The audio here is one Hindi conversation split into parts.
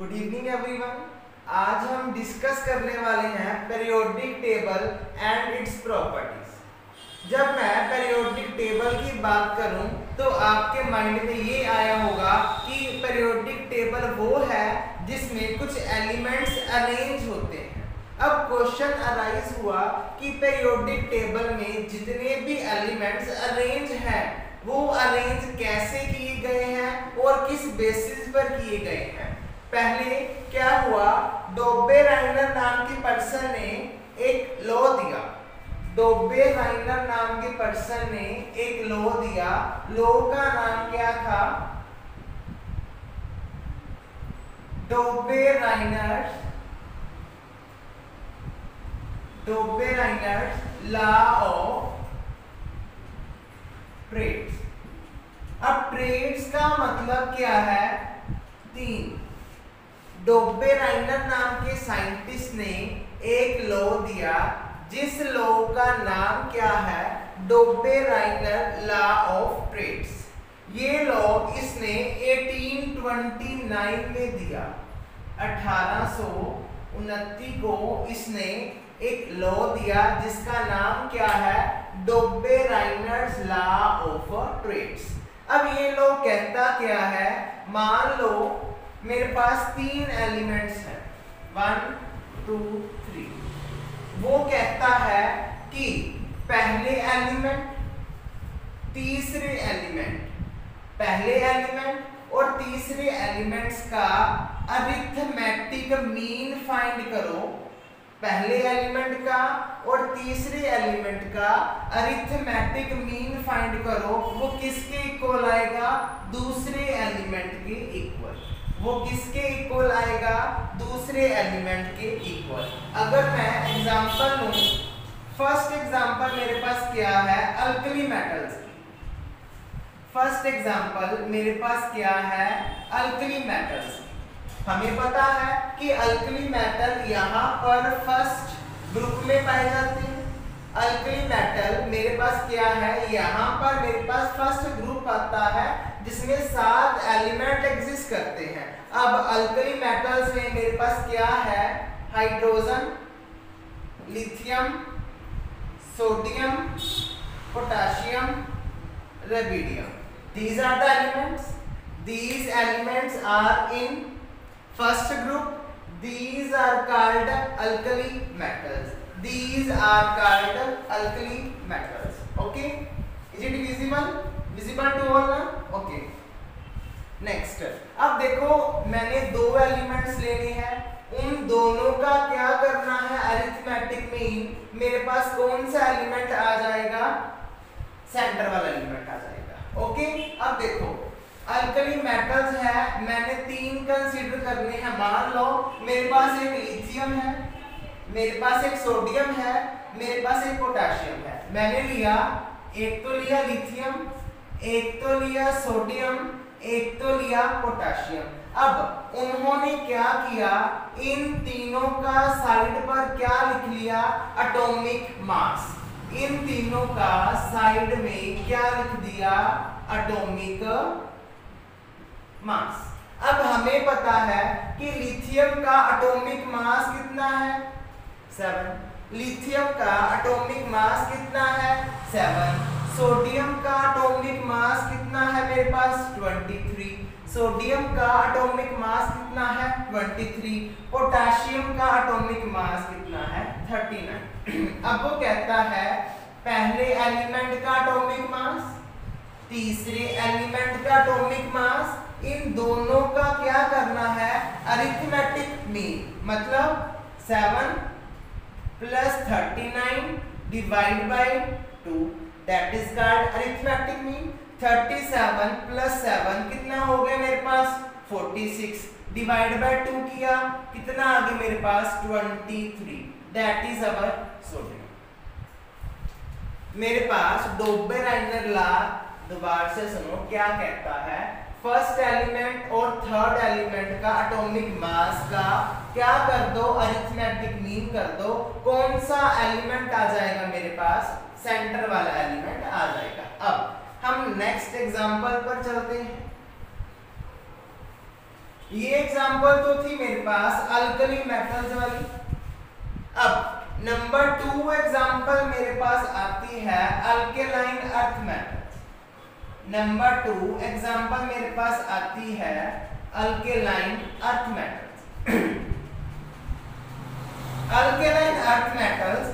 Good evening everyone. आज हम डिस्कस करने वाले हैं periodic table and its properties. जब मैं पीरियोडिक टेबल की बात करूं तो आपके माइंड में ये आया होगा कि पीरियोडिक टेबल वो है जिसमें कुछ एलिमेंट्स अरेंज होते हैं। अब क्वेश्चन अराइज हुआ कि पीरियोडिक टेबल में जितने भी एलिमेंट्स अरेंज हैं वो अरेंज कैसे किए गए हैं और किस बेसिस पर किए गए हैं। पहले क्या हुआ, डोबेराइनर नाम के पर्सन ने एक लॉ दिया। डोबेराइनर नाम के पर्सन ने एक लॉ दिया। लॉ का नाम क्या था? Dobereiner law of triads. अब ट्रेड्स का मतलब क्या है? तीन। डोबेराइनर नाम के साइंटिस्ट ने एक लॉ दिया जिस लॉ का नाम क्या है? Dobereiner law of triads. ये लॉ इसने 1829 में दिया। 1829 को इसने एक लॉ दिया जिसका नाम क्या है? डोबेराइनर्स लॉ ऑफ ट्रेड्स। अब ये लॉ कहता क्या है? मान लो मेरे पास तीन एलिमेंट्स हैं, 1 2 3। वो कहता है कि पहले एलिमेंट, तीसरे एलिमेंट, पहले एलिमेंट और तीसरे एलिमेंट्स का अरिथमेटिक मीन फाइंड करो। पहले एलिमेंट का और तीसरे एलिमेंट का अरिथमेटिक मीन फाइंड करो। वो किसके इक्वल आएगा? दूसरे एलिमेंट के इक्वल। वो किसके इक्वल आएगा? दूसरे एलिमेंट के इक्वल। अगर मैं एग्जांपल लूं, फर्स्ट एग्जांपल मेरे पास क्या है? अल्कली मेटल्स की। फर्स्ट एग्जांपल मेरे पास क्या है? Alkali metals. हमें पता है कि अल्कली मेटल यहाँ पर फर्स्ट ग्रुप में पाए जाते हैं। अल्कली मेटल मेरे पास क्या है? यहाँ पर मेरे पास फर्स्ट ग्रुप आता है जिसमें 7 एलिमेंट एग्जिस्ट करते हैं। अब अल्कली मेटल्स में मेरे पास क्या है? Hydrogen, lithium, sodium, potassium, rubidium. These are the elements. These elements are in first group. These are called alkali metals. These are called alkali metals. Okay? Is it visible? Visible to all now? Okay. Next. अब देखो मैंने दो एलिमेंट्स लेने हैं, उन दोनों का क्या करना है? Arithmetic mean. मेरे पास कौन सा एलिमेंट आ जाएगा? सेंटर वाला एलिमेंट आ जाएगा। ओके, अब देखो अल्कली मेटल्स है, मैंने तीन कंसीडर करने हैं। मान लो मेरे पास एक लिथियम है, मेरे पास एक सोडियम है, मेरे पास एक पोटेशियम है। मैंने लिया, एक तो लिया लिथियम, एक तो लिया सोडियम, एक तो लिया पोटेशियम। अब उन्होंने क्या किया? इन तीनों का साइड पर क्या लिख लिया? Atomic mass. इन तीनों का साइड में क्या लिख दिया? Atomic mass. अब हमें पता है कि लिथियम का एटॉमिक मास कितना है? 7। लिथियम का एटॉमिक मास कितना है? 7। सोडियम का एटॉमिक मास कितना है मेरे पास? 23। सोडियम का एटॉमिक मास कितना है? 23। पोटेशियम का एटॉमिक मास कितना है? 39। अब वो कहता है पहले एलिमेंट का एटॉमिक मास, तीसरे एलिमेंट का एटॉमिक मास, इन दोनों का क्या करना है? Arithmetic mean. मतलब 7 + 39 divide by 2, that is called arithmetic mean. 37 + 7 कितना हो गया मेरे पास? 46। डिवाइड बाय 2 किया, कितना आ गया मेरे पास? 23। That is our sodium. मेरे पास डोबेराइनर लॉ, दोबारा से सुनो, क्या कहता है? फर्स्ट एलिमेंट और थर्ड एलिमेंट का एटॉमिक मास का क्या कर दो? अरिथमेटिक मीन कर दो। कौन सा एलिमेंट आ जाएगा मेरे पास? सेंटर वाला एलिमेंट आ जाएगा। अब हम नेक्स्ट एग्जांपल पर चलते हैं। ये एग्जांपल तो थी मेरे पास अल्कली मेटल्स वाली। अब नंबर 2 एग्जांपल मेरे पास आती है alkaline earth metals. Number 2 example मेरे पास आती है alkaline earth metals. Alkaline earth metals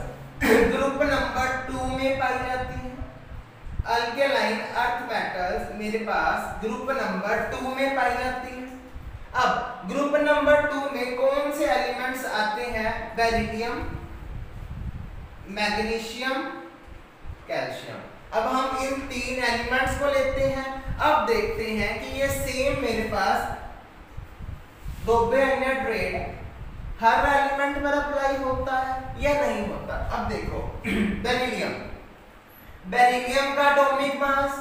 group number 2 में पाई जाती है। अल्केलाइन अर्थ मेटल्स मेरे पास ग्रुप नंबर 2 में पाई जाती है। अब ग्रुप नंबर 2 में कौन से एलिमेंट्स आते हैं? Beryllium, magnesium, calcium. अब हम इन 3 एलिमेंट्स को लेते हैं। अब देखते हैं कि ये सेम मेरे पास डोबे-राइनर हर एलिमेंट पर अप्लाई होता है या नहीं होता। अब देखो बेरिलियम, बेरिलियम का atomic mass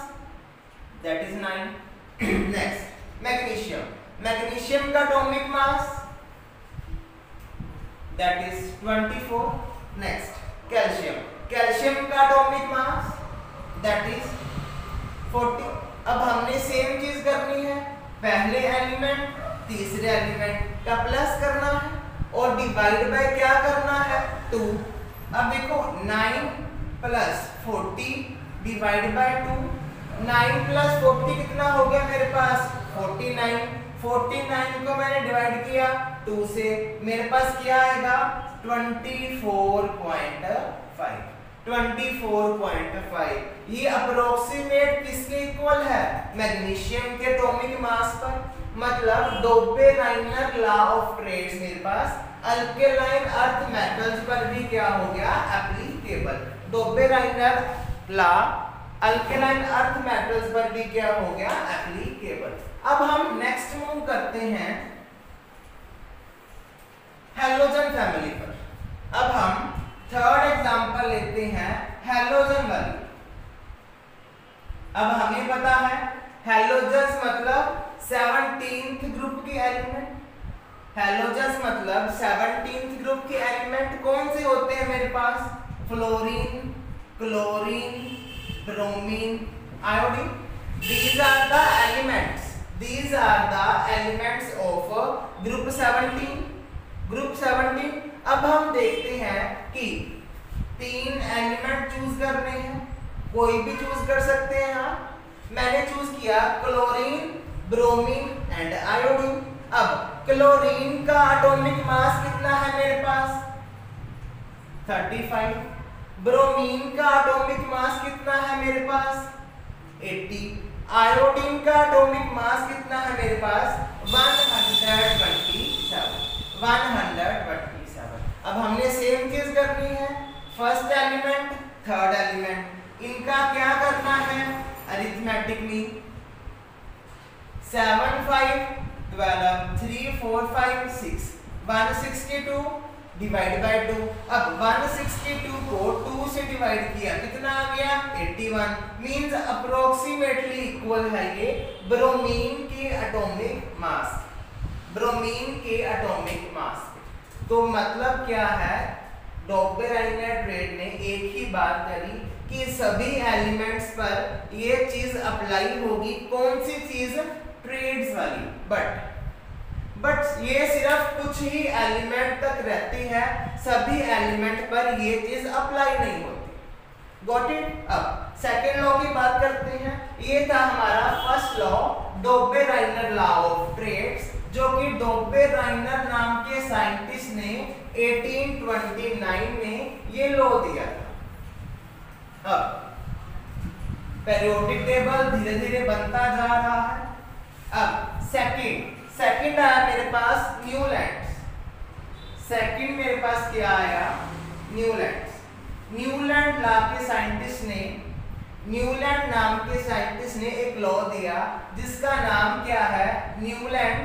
that is 9। Next magnesium, magnesium का atomic mass that is 24। Next calcium, calcium का एटॉमिक मास दैट इज 40। अब हमने सेम चीज करनी है, पहले एलिमेंट तीसरे एलिमेंट का प्लस करना है और डिवाइड बाय क्या करना है? 2। अब देखो 9 प्लस 40 डिवाइड बाय 2। 9 प्लस 40 कितना हो गया मेरे पास? 49। 49 को मैंने डिवाइड किया 2 से, मेरे पास क्या आएगा? 24.5। 24.5 ये अप्रोक्सीमेट किसके इक्वल है? मैग्नीशियम के एटॉमिक मास पर। मतलब डोबे-राइनर लॉ ऑफ ट्रेड्स मेरे पास अल्केलाइन अर्थ मेटल्स पर भी क्या हो गया? Applicable. Dobereiner law alkaline earth metals पर भी क्या हो गया? एप्लीकेबल। अब हम नेक्स्ट मूव करते हैं हैलोजन फैमिली पर। अब हम थर्ड एग्जांपल लेते हैं हैलोजन वाली। अब हमें पता है हैलोजन्स मतलब 17th ग्रुप के एलिमेंट। हैलोजन्स मतलब 17th ग्रुप के एलिमेंट कौन से होते हैं मेरे पास? Fluorine, chlorine, bromine, iodine. These are the elements. These are the elements of group 17. Group 17। अब हम देखते हैं कि 3 एलिमेंट चूज करने हैं, कोई भी चूज कर सकते हैं आप। मैंने चूज किया क्लोरीन, ब्रोमीन एंड आयोडीन। अब क्लोरीन का एटॉमिक मास कितना है मेरे पास? 35। ब्रोमीन का एटॉमिक मास कितना है मेरे पास? 80। आयोडीन का एटॉमिक मास कितना है मेरे पास? 127। 127। अब हमने सेम चीज करनी है, फर्स्ट एलिमेंट थर्ड एलिमेंट इनका क्या करना है? Arithmetic mean. 7 5 12 3 4 5 6 162 divide by 2। अब 162 को 2 से डिवाइड किया कितना आ गया? 81। मींस अप्रोक्सीमेटली इक्वल है ये ब्रोमीन के एटॉमिक मास। ब्रोमीन के एटॉमिक मास। तो मतलब क्या है? डोबे-राइनर ट्रेड ने एक ही बात करी कि सभी एलिमेंट्स पर ये चीज अप्लाई होगी। कौन सी चीज? ट्रेड्स वाली। बट ये सिर्फ कुछ ही एलिमेंट तक रहती है, सभी एलिमेंट पर ये चीज अप्लाई नहीं होती। Got it? अब सेकेंड लॉ की बात करते हैं। ये था हमारा first law, Dobereiner law of triads, जो कि डोबे-राइनर नाम के साइंटिस्ट ने 1829 में ये लॉ दिया था। अब पीरियोडिक टेबल धीरे धीरे बनता जा रहा है। अब सेकंड आया मेरे पास न्यूलैंड्स। सेकंड मेरे पास क्या आया? न्यूलैंड्स। न्यूलैंड लॉ के साइंटिस्ट ने, न्यूलैंड नाम के साइंटिस्ट ने एक लॉ दिया जिसका नाम क्या है? Newland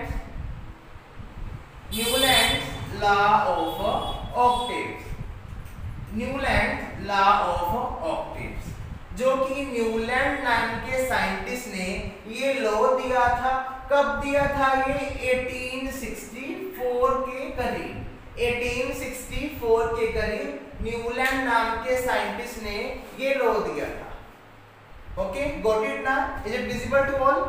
law of octaves. Newland law of octaves, जो कि न्यूलैंड नाम के साइंटिस्ट ने ये लॉ दिया था। कब दिया था ये? 1864 के करीब। 1864 के करीब न्यूलैंड नाम के साइंटिस्ट ने ये लॉ दिया था। ओके, गॉट इट ना? Is it visible to all?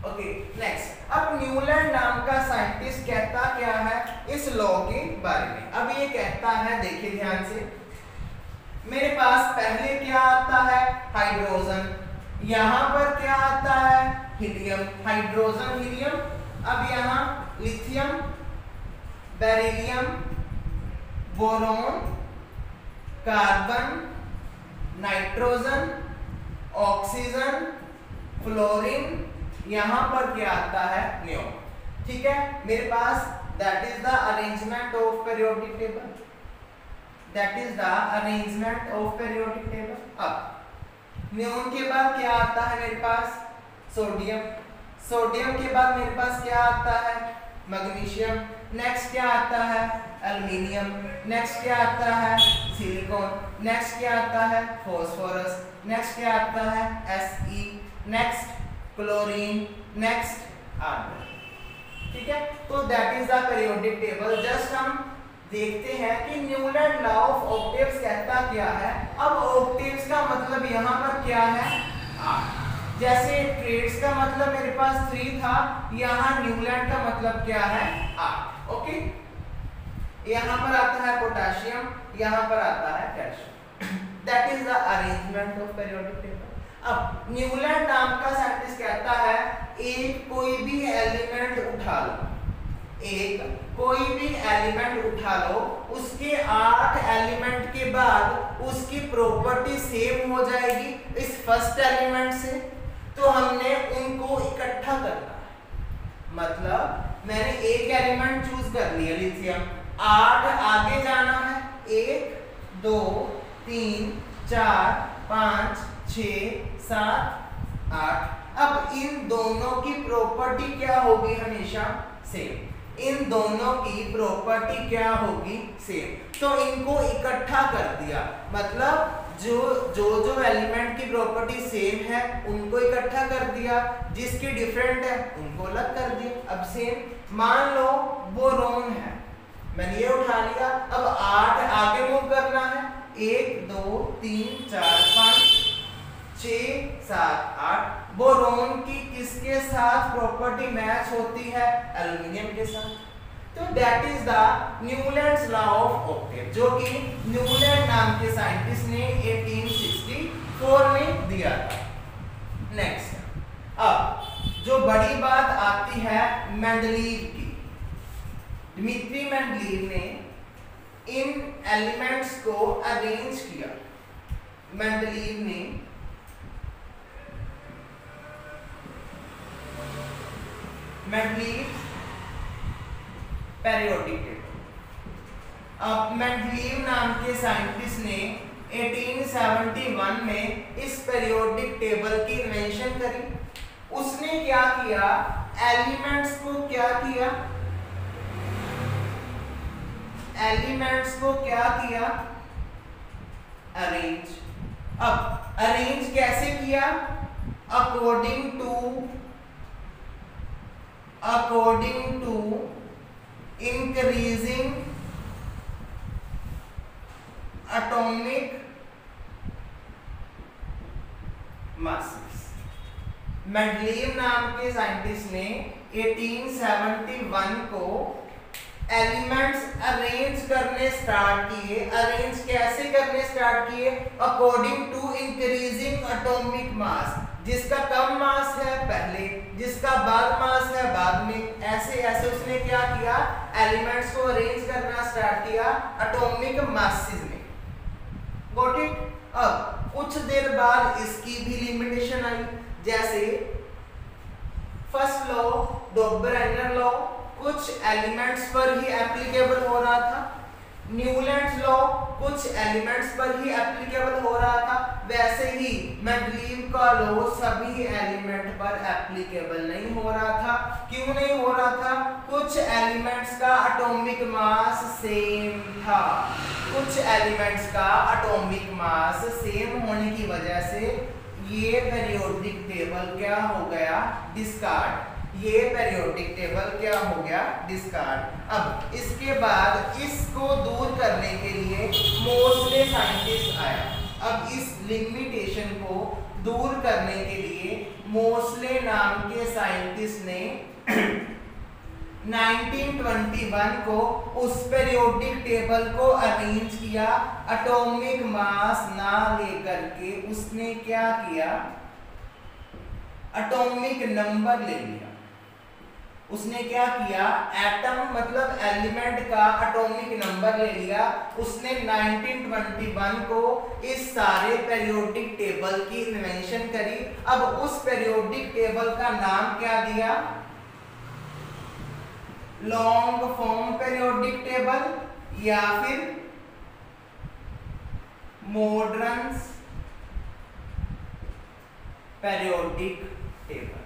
Okay next, अब न्यूलैंड नाम का साइंटिस्ट कहता क्या है इस लॉ के बारे में। अब ये कहता है, देखिए ध्यान से, मेरे पास पहले क्या आता है हाइड्रोजन, यहां पर क्या आता है हीलियम, हाइड्रोजन हीलियम, अब यहां lithium, beryllium, boron, carbon, nitrogen, oxygen, fluorine, यहां पर क्या आता है नियोन। ठीक है, मेरे पास that is the arrangement of periodic table, that is the arrangement of periodic table. अब नियोन के बाद क्या आता है मेरे पास सोडियम, सोडियम के बाद मेरे पास क्या आता है मैग्नीशियम, नेक्स्ट क्या आता है एल्युमिनियम, नेक्स्ट क्या आता है सिलिकॉन, नेक्स्ट क्या आता है फास्फोरस, नेक्स्ट क्या आता है Fe, next chlorine, next argon. ठीक है, तो that is the periodic table. Just हम देखते हैं कि न्यूलैंड लॉ ऑफ ऑक्टेव्स कहता क्या है। अब ऑक्टेव्स का मतलब यहाँ पर क्या है 8, जैसे ट्रेड्स का मतलब मेरे पास 3 था, यहाँ न्यूलैंड का मतलब क्या है 8। ओके, यहाँ पर आता है पोटेशियम, यहाँ पर आता है calcium. That is the arrangement of periodic table. अब न्यूलैंड नाम का साइंटिस्ट कहता है एक कोई भी एलिमेंट उठा लो, एक कोई भी एलिमेंट उठा लो, उसके 8 एलिमेंट के बाद उसकी प्रॉपर्टी सेम हो जाएगी इस फर्स्ट एलिमेंट से, तो हमने उनको इकट्ठा करना है। मतलब मैंने एक एलिमेंट चूज कर लिया लिथियम, 8 आगे जाना है, 1 2 3 4 5 6 7 8। अब इन दोनों की प्रॉपर्टी क्या होगी हमेशा सेम, इन दोनों की प्रॉपर्टी क्या होगी सेम, तो इनको इकट्ठा कर दिया। मतलब जो एलिमेंट की प्रॉपर्टी सेम है उनको इकट्ठा कर दिया, जिसकी डिफरेंट है उनको अलग कर दिया। अब सेम मान लो बोरोन है, मैंने ये उठा लिया, अब 8 आगे मूव करना है, 1 2 3 4 5 6 7 8। बोरोन की किसके साथ प्रॉपर्टी मैच होती है एल्युमिनियम के साथ, तो that is the Newlands law of Octave, जो कि न्यूलैंड नाम के साइंटिस्ट ने 1864 में दिया था। नेक्स्ट, अब जो बड़ी बात आती है मेंडलीव की, डिमित्री मेंडलीव ने इन एलिमेंट्स को अरेंज किया। मेंडलीव ने मेंडलीव पीरियोडिक टेबल, अब मेंडलीव नाम के साइंटिस्ट ने 1871 में इस पीरियोडिक टेबल की इन्वेंशन करी। उसने क्या किया, एलिमेंट्स को क्या किया, एलिमेंट्स को क्या किया अरेंज। अब अरेंज कैसे किया, according to increasing atomic masses. Mendeleev नाम के साइंटिस्ट ने 1871 को एलिमेंट्स अरेंज करने स्टार्ट किए। अरेंज कैसे करने स्टार्ट किए, according to increasing atomic mass, जिसका कम मास है पहले, जिसका बाद मास है बाद में, ऐसे ऐसे उसने क्या किया, एलिमेंट्स को अरेंज करना स्टार्ट किया एटॉमिक मासेस में। Got it. अब कुछ देर बाद इसकी भी लिमिटेशन आई, जैसे फर्स्ट लॉ डॉबराइनर लॉ कुछ एलिमेंट्स पर ही एप्लीकेबल हो रहा था, न्यूलैंड्स लॉ कुछ एलिमेंट्स पर ही एप्लीकेबल हो रहा था, वैसे ही मेंडलीव का लॉ सभी एलिमेंट पर एप्लीकेबल नहीं हो रहा था। क्यों नहीं हो रहा था, कुछ एलिमेंट्स का एटॉमिक मास सेम था, कुछ एलिमेंट्स का एटॉमिक मास सेम होने की वजह से ये पीरियोडिक टेबल क्या हो गया, डिस्कार्ड। ये पीरियोडिक टेबल क्या हो गया, डिस्कार्ड। अब इसके बाद इसको दूर करने के लिए मोर्सले साइंटिस्ट आया। अब इस लिमिटेशन को दूर करने के लिए मोसले नाम के साइंटिस्ट ने 1921 को उस पीरियोडिक टेबल को अरेंज किया। एटॉमिक मास ना लेकर के उसने क्या किया, एटॉमिक नंबर ले लिया। उसने क्या किया, एटम मतलब एलिमेंट का एटॉमिक नंबर ले लिया। उसने 1921 को इस सारे पीरियोडिक टेबल की इन्वेंशन करी। अब उस पीरियोडिक टेबल का नाम क्या दिया, लॉन्ग फॉर्म पीरियोडिक टेबल या फिर मॉडर्न पीरियोडिक टेबल।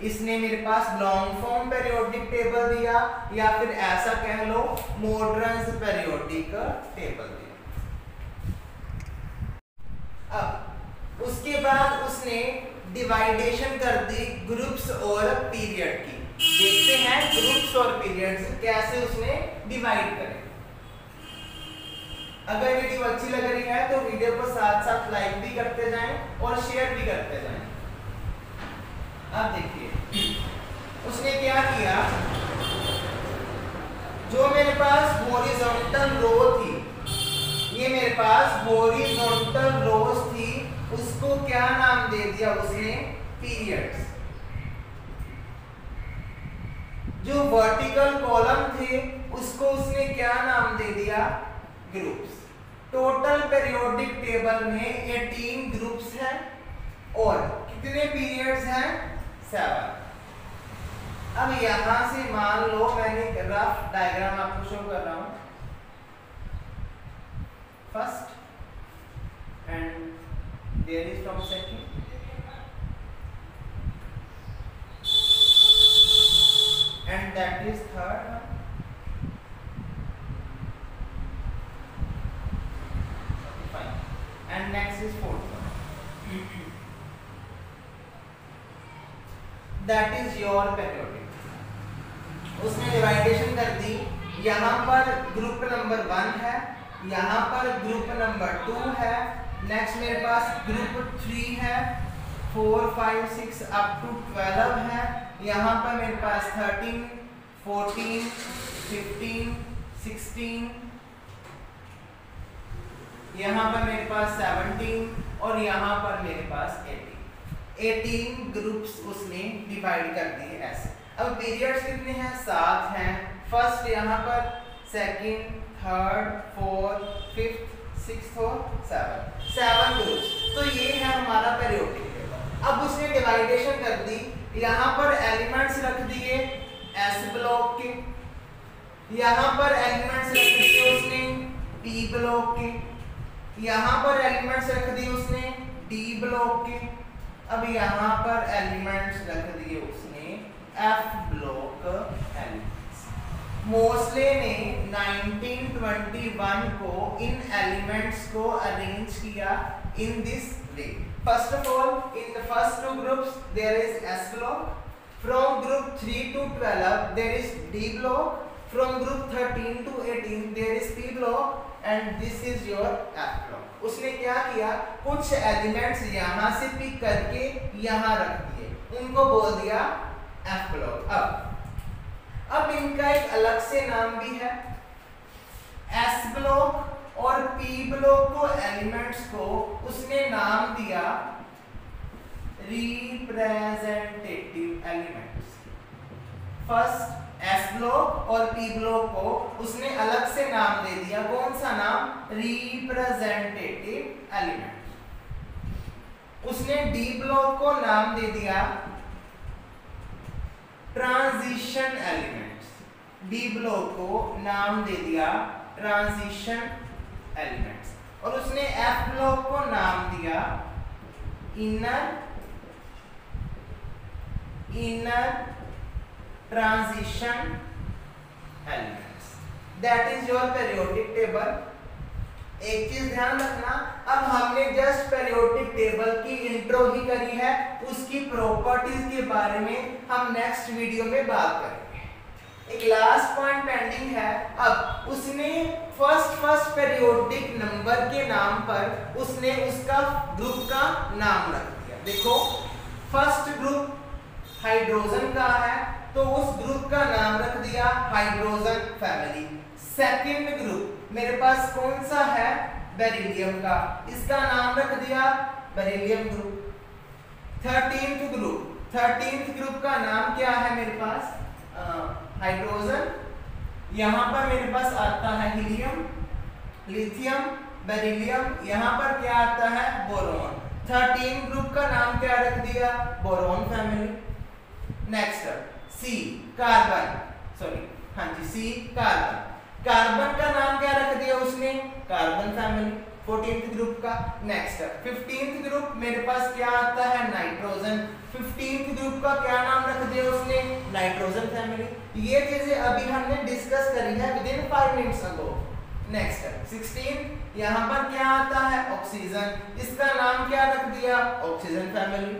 इसने मेरे पास लॉन्ग फॉर्म पीरियोडिक टेबल दिया या फिर ऐसा कह लो मॉडर्न पीरियोडिक टेबल दिया। अब उसके बाद उसने डिवाइडेशन कर दी ग्रुप्स और पीरियड की। देखते हैं ग्रुप्स और पीरियड्स कैसे उसने डिवाइड करे। अगर वीडियो अच्छी लग रही है तो वीडियो को साथ साथ लाइक भी करते जाएं और शेयर भी करते जाएं। अब देखिए उसने क्या किया, जो मेरे पास हॉरिजॉन्टल रो थी, ये मेरे पास हॉरिजॉन्टल रोज थी, उसको क्या नाम दे दिया उसने, पीरियड्स। जो वर्टिकल कॉलम थे उसको उसने क्या नाम दे दिया, ग्रुप्स। टोटल पीरियोडिक टेबल में 18 ग्रुप्स हैं और कितने पीरियड्स हैं, 7। अब यहां से मान लो मैंने रफ डायग्राम आपको शो कर रहा हूं। First and there is from second and that is third one, fine, and next is fourth one. That is your periodic. उसने डिवाइडेशन कर दी। यहाँ पर ग्रुप नंबर 1 है, यहाँ पर ग्रुप नंबर 2 है, नेक्स्ट मेरे पास ग्रुप 3 है, 4 5 6 अप टू 12 है। यहाँ पर मेरे पास 13 14 15 16, यहाँ पर मेरे पास 17 और यहाँ पर मेरे पास 18 ग्रुप्स उसने डिवाइड कर दिए ऐसे। अब पीरियड्स कितने हैं, 7 हैं। फर्स्ट यहाँ पर, second, third, fourth, fifth, sixth और 7 ग्रुप्स। तो ये है हमारा पीरियोडिक टेबल। अब उसने डिवाइडेशन कर दी, यहाँ पर एलिमेंट्स रख दिए एस ब्लॉक के, यहाँ पर एलिमेंट्स रख दिए उसने पी ब्लॉक के, यहाँ पर एलिमेंट्स रख दिए उसने डी ब्लॉक के, अब यहाँ पर एलिमेंट्स रख दिए उसने एफ ब्लॉक एलिमेंट्स। मोसले ने 1921 को इन एलिमेंट्स को अरेंज किया in this way. First of all, in the first 2 groups there is S block. From group 3 to 12 there is D block. From group 13 to 18 there is P block, and this is your F block. उसने क्या किया, कुछ एलिमेंट्स यहाँ से पिक करके यहाँ रख दिए, उनको बोल दिया F block। अब इनका एक अलग से नाम भी है। S block और P ब्लॉक को एलिमेंट्स को उसने नाम दिया representative elements. First S block और P ब्लॉक को उसने अलग से नाम दे दिया, कौन सा नाम, रिप्रेजेंटेटिव एलिमेंट्स। उसने D ब्लॉक को नाम दे दिया ट्रांजिशन एलिमेंट्स। D ब्लॉक को नाम दे दिया ट्रांजिशन एलिमेंट्स और उसने F ब्लॉक को नाम दिया inner transition elements. That is your periodic table. एक चीज ध्यान रखना, अब हमने जस्ट पीरियोडिक टेबल की इंट्रो ही करी है, उसकी प्रॉपर्टीज के बारे में हम नेक्स्ट वीडियो में बात करेंगे। एक लास्ट पॉइंट पेंडिंग है। अब उसने फर्स्ट पेरियोडिक नंबर के नाम पर उसने उसका ग्रुप का नाम रख दिया। देखो फर्स्ट ग्रुप हाइड्रोजन का है तो उस ग्रुप का नाम रख दिया हाइड्रोजन फैमिली। सेकंड ग्रुप मेरे पास कौन सा है, बेरिलियम का, इसका नाम रख दिया बेरिलियम ग्रुप। 13th ग्रुप का नाम क्या है मेरे पास, हाइड्रोजन। यहाँ पर मेरे पास आता है हीलियम, लिथियम, बेरिलियम, यहाँ पर क्या आता है, बोरोन। 13 ग्रुप का नाम क्या रख दिया, बोरोन फैमिली। नेक्स्ट सी कार्बन, सी कार्बन। कार्बन का नाम क्या रख दिया उसने, कार्बन फैमिली 14th ग्रुप का। नेक्स्ट 15th ग्रुप मेरे पास क्या आता है, नाइट्रोजन। 15th ग्रुप का क्या नाम रख दिया उसने, नाइट्रोजन फैमिली। ये चीजें अभी हमने डिस्कस करी है with in 5 minutes ago. Next 16 यहाँ पर क्या आता है, ऑक्सीजन, इसका नाम क्या रख दिया, ऑक्सीजन फैमिली।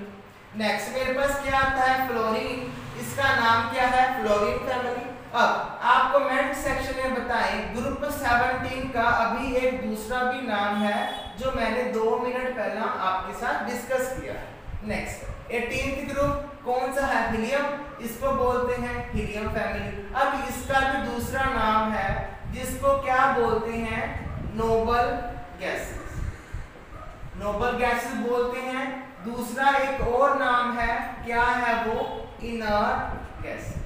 नेक्स्ट मेरे पास क्या आता है, फ्लोरीन, इसका नाम क्या है, फ्लोरीन फैमिली। अब आप कमेंट सेक्शन में बताएं ग्रुप 17 का अभी एक दूसरा भी नाम है जो मैंने 2 मिनट पहले आपके साथ डिस्कस किया है। नेक्स्ट 18th ग्रुप कौन सा है, हीलियम, इसको बोलते हैं हीलियम फैमिली। अब इसका भी दूसरा नाम है जिसको क्या बोलते हैं, नोबल गैसेस, नोबल गैसेस बोलते हैं। दूसरा एक और नाम है, क्या है वो, inert gases.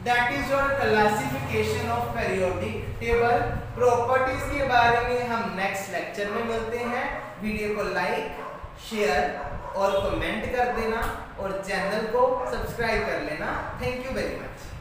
That is your classification of periodic table। Properties के बारे में हम नेक्स्ट लेक्चर में मिलते हैं। वीडियो को लाइक, शेयर और कमेंट कर देना और चैनल को सब्सक्राइब कर लेना। Thank you very much.